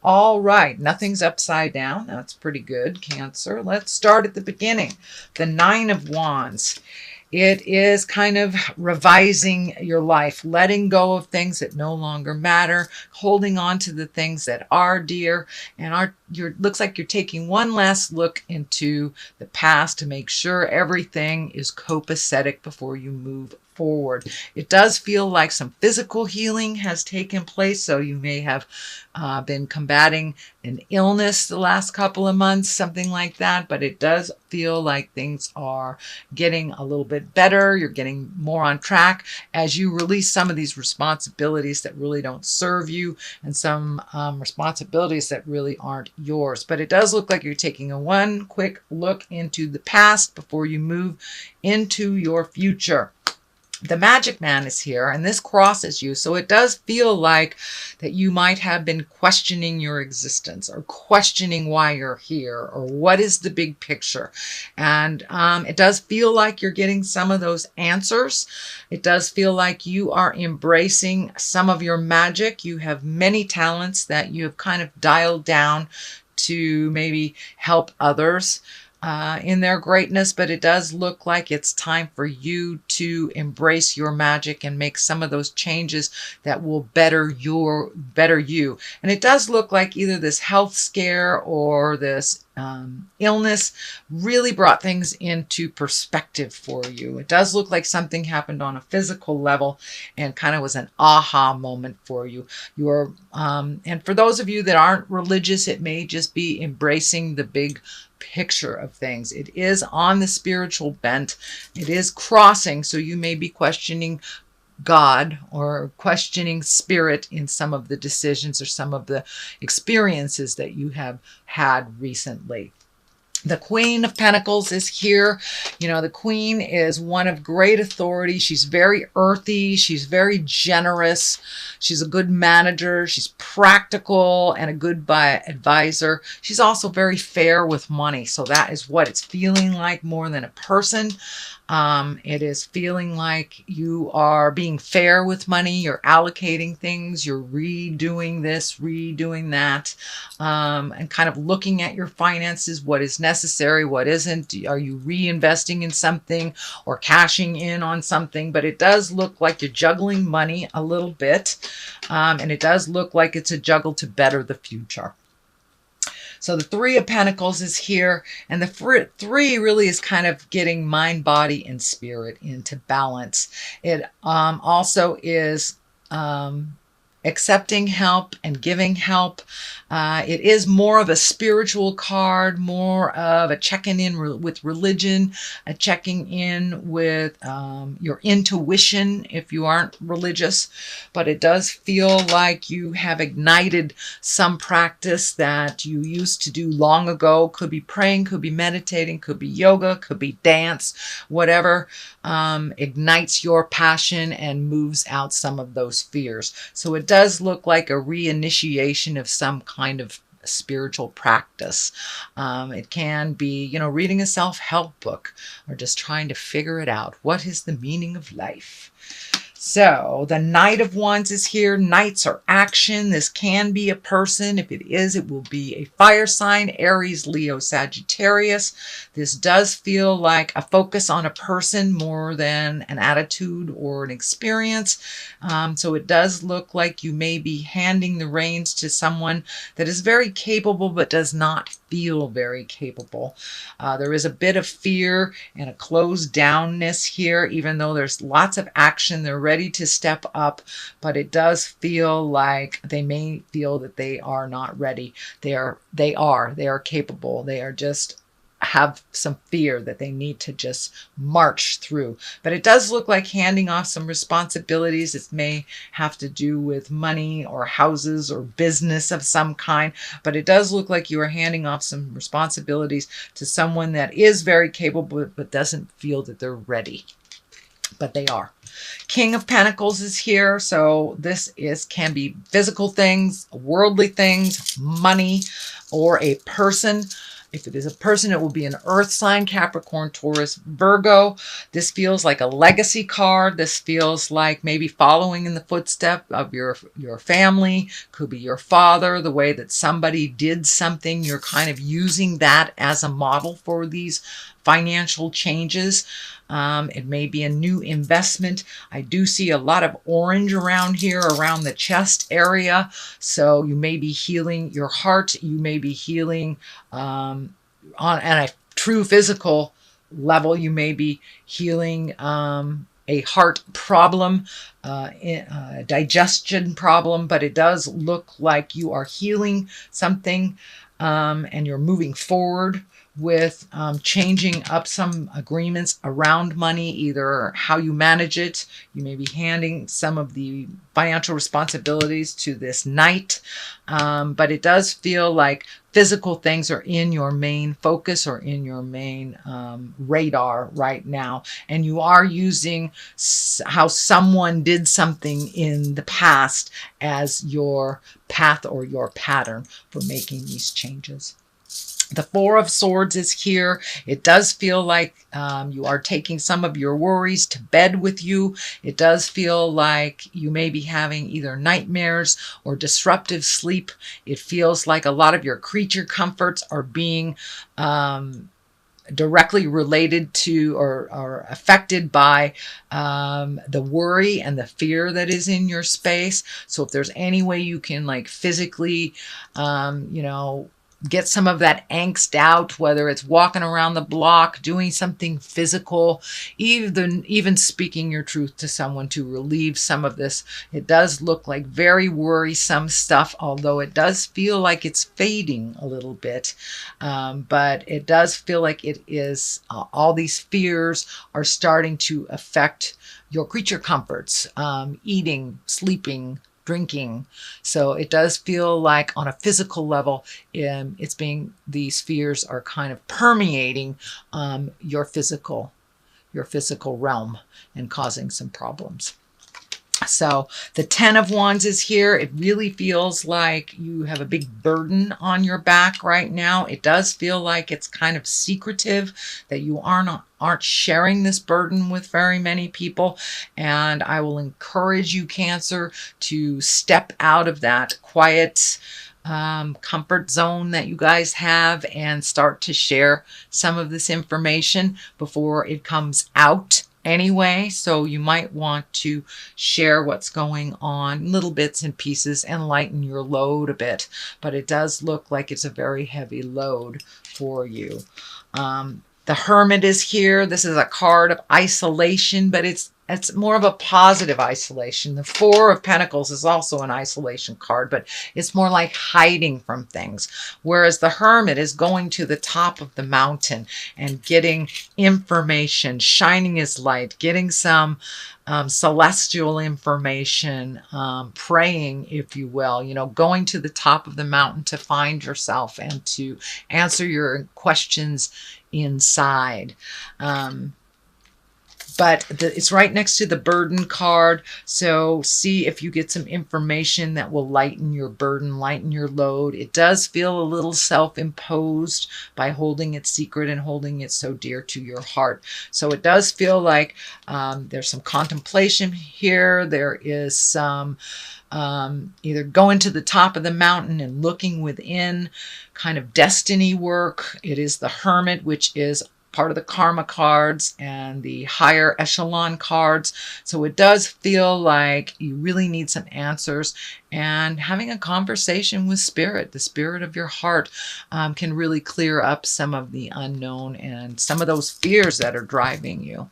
All right, nothing's upside down. That's pretty good, Cancer. Let's start at the beginning. The Nine of Wands. It is kind of revising your life, letting go of things that no longer matter, holding on to the things that are dear, and looks like you're taking one last look into the past to make sure everything is copacetic before you move forward. It does feel like some physical healing has taken place, so you may have been combating an illness the last couple of months, something like that, but it does feel like things are getting a little bit better. You're getting more on track as you release some of these responsibilities that really don't serve you, and some responsibilities that really aren't yours. But it does look like you're taking a one quick look into the past before you move into your future. The Magic Man is here, and this crosses you, so it does feel like that you might have been questioning your existence, or questioning why you're here, or what is the big picture. And it does feel like you're getting some of those answers. It does feel like you are embracing some of your magic. You have many talents that you have kind of dialed down to maybe help others in their greatness, but it does look like it's time for you to embrace your magic and make some of those changes that will better you. And it does look like either this health scare or this illness really brought things into perspective for you. It does look like something happened on a physical level and kind of was an aha moment for you. And for those of you that aren't religious, it may just be embracing the big picture of things. It is on the spiritual bent. It is crossing, so you may be questioning God or questioning spirit in some of the decisions or some of the experiences that you have had recently. The Queen of Pentacles is here. You know, the Queen is one of great authority. She's very earthy. She's very generous. She's a good manager. She's practical and a good advisor. She's also very fair with money. So that is what it's feeling like more than a person. It is feeling like you are being fair with money. You're allocating things. You're redoing this, redoing that, and kind of looking at your finances, what is necessary, what isn't. Are you reinvesting in something or cashing in on something? But it does look like you're juggling money a little bit, and it does look like it's a juggle to better the future. So the Three of Pentacles is here, and the three really is kind of getting mind, body, and spirit into balance. It also is accepting help and giving help. It is more of a spiritual card, more of a checking in with religion, a checking in with your intuition if you aren't religious. But it does feel like you have ignited some practice that you used to do long ago. Could be praying, could be meditating, could be yoga, could be dance, whatever ignites your passion and moves out some of those fears. So it does look like a reinitiation of some kind of spiritual practice. It can be, you know, reading a self-help book or just trying to figure it out. What is the meaning of life? So the Knight of Wands is here. Knights are action. This can be a person. If it is, it will be a fire sign, Aries, Leo, Sagittarius. This does feel like a focus on a person more than an attitude or an experience. So it does look like you may be handing the reins to someone that is very capable but does not feel very capable. There is a bit of fear and a closed downness here, even though there's lots of action. They're ready to step up, but it does feel like they may feel that they are not ready. They are capable. They are just have some fear that they need to just march through. But it does look like handing off some responsibilities. It may have to do with money or houses or business of some kind, but it does look like you are handing off some responsibilities to someone that is very capable but doesn't feel that they're ready. But they are. King of Pentacles is here. So this can be physical things, worldly things, money, or a person. If it is a person, it will be an earth sign, Capricorn, Taurus, Virgo. This feels like a legacy card. This feels like maybe following in the footsteps of your family. Could be your father, the way that somebody did something. You're kind of using that as a model for these financial changes. It may be a new investment. I do see a lot of orange around here, around the chest area. So you may be healing your heart. You may be healing on a true physical level. You may be healing a heart problem, a digestion problem, but it does look like you are healing something and you're moving forward with changing up some agreements around money, either how you manage it. You may be handing some of the financial responsibilities to this knight, but it does feel like physical things are in your main focus or in your main radar right now. And you are using how someone did something in the past as your path or your pattern for making these changes. The Four of Swords is here. It does feel like you are taking some of your worries to bed with you. It does feel like you may be having either nightmares or disruptive sleep. It feels like a lot of your creature comforts are being directly related to or affected by the worry and the fear that is in your space. So if there's any way you can like physically, get some of that angst out, whether it's walking around the block, doing something physical, even speaking your truth to someone to relieve some of this. It does look like very worrisome stuff, although it does feel like it's fading a little bit. But it does feel like it is, all these fears are starting to affect your creature comforts, eating, sleeping, drinking. So it does feel like on a physical level, these fears are kind of permeating your physical realm and causing some problems. So the Ten of Wands is here. It really feels like you have a big burden on your back right now. It does feel like it's kind of secretive, that you aren't sharing this burden with very many people. And I will encourage you, Cancer, to step out of that quiet comfort zone that you guys have and start to share some of this information before it comes out anyway. So you might want to share what's going on, little bits and pieces, and lighten your load a bit. But it does look like it's a very heavy load for you. The Hermit is here. This is a card of isolation, but it's more of a positive isolation. The Four of Pentacles is also an isolation card, but it's more like hiding from things. Whereas the Hermit is going to the top of the mountain and getting information, shining his light, getting some celestial information, praying, if you will, going to the top of the mountain to find yourself and to answer your questions inside. But it's right next to the burden card. So see if you get some information that will lighten your burden, lighten your load. It does feel a little self-imposed by holding it secret and holding it so dear to your heart. So it does feel like there's some contemplation here. There is some either going to the top of the mountain and looking within, kind of destiny work. It is the Hermit, which is part of the karma cards and the higher echelon cards. So it does feel like you really need some answers, and having a conversation with spirit, the spirit of your heart, can really clear up some of the unknown and some of those fears that are driving you.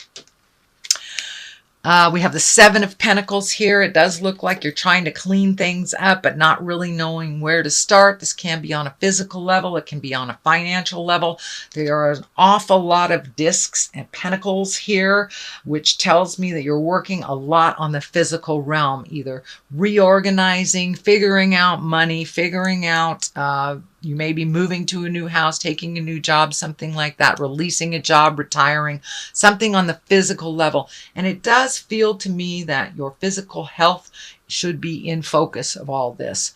We have the Seven of Pentacles here. It does look like you're trying to clean things up, but not really knowing where to start. This can be on a physical level. It can be on a financial level. There are an awful lot of discs and pentacles here, which tells me that you're working a lot on the physical realm, either reorganizing, figuring out money, figuring out You may be moving to a new house, taking a new job, something like that, releasing a job, retiring, something on the physical level. And it does feel to me that your physical health should be in focus of all this,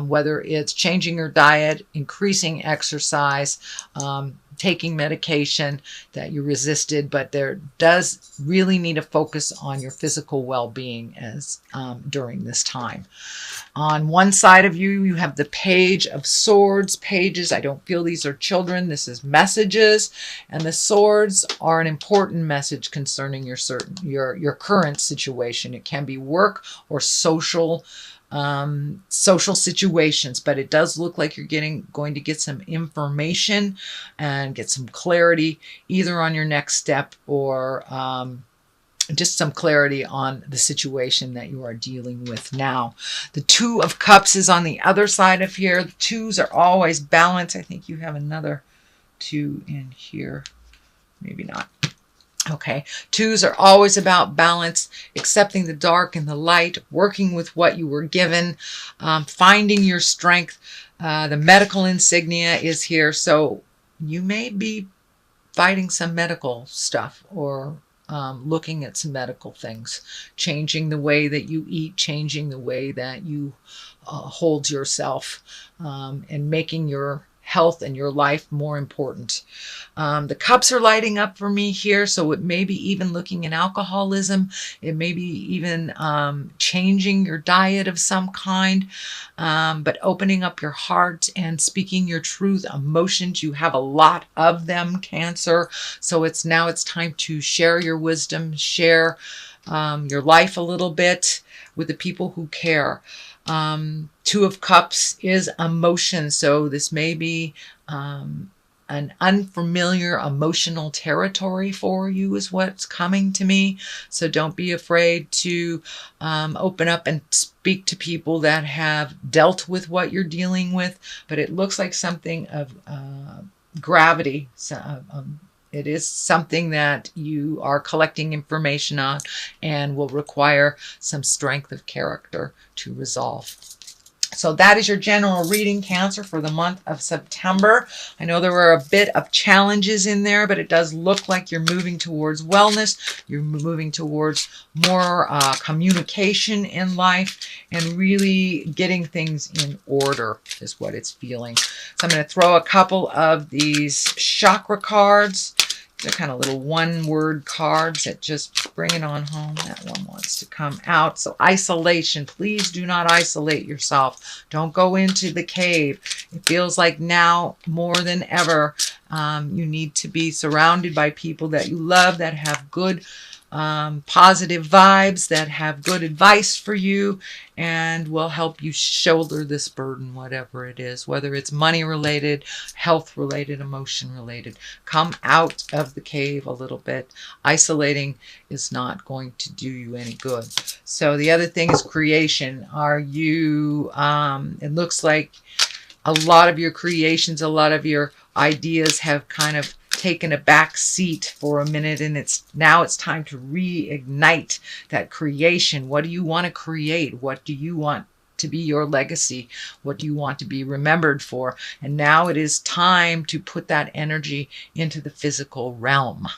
whether it's changing your diet, increasing exercise, taking medication that you resisted, but there does really need a focus on your physical well-being as during this time. On one side of you, you have the Page of Swords. Pages, I don't feel these are children. This is messages. And the swords are an important message concerning your current situation. It can be work or social situations, but it does look like you're going to get some information and get some clarity either on your next step or just some clarity on the situation that you are dealing with now. The Two of Cups is on the other side of here. The twos are always balanced. I think you have another two in here. Maybe not. Okay. Twos are always about balance, accepting the dark and the light, working with what you were given, finding your strength. The medical insignia is here. So you may be fighting some medical stuff or looking at some medical things, changing the way that you eat, changing the way that you hold yourself, and making your health and your life more important. The cups are lighting up for me here, so it may be even looking at alcoholism. It may be even changing your diet of some kind, but opening up your heart and speaking your truth. Emotions, you have a lot of them, Cancer. So it's time to share your wisdom, share your life a little bit with the people who care. Two of Cups is emotion, so this may be an unfamiliar emotional territory for you is what's coming to me. So don't be afraid to open up and speak to people that have dealt with what you're dealing with, but it looks like something of gravity. So, it is something that you are collecting information on and will require some strength of character to resolve. So that is your general reading, Cancer, for the month of September. I know there were a bit of challenges in there, but it does look like you're moving towards wellness. You're moving towards more communication in life and really getting things in order is what it's feeling. So I'm going to throw a couple of these chakra cards. They're kind of little one-word cards that just bring it on home. That one wants to come out. So isolation. Please do not isolate yourself. Don't go into the cave. It feels like now more than ever you need to be surrounded by people that you love, that have good positive vibes, that have good advice for you and will help you shoulder this burden, whatever it is, whether it's money related, health related, emotion related. Come out of the cave a little bit. Isolating is not going to do you any good. So the other thing is creation. Are you, it looks like a lot of your creations, a lot of your ideas have kind of taken a back seat for a minute, and now it's time to reignite that creation. What do you want to create? What do you want to be your legacy? What do you want to be remembered for? And now it is time to put that energy into the physical realm.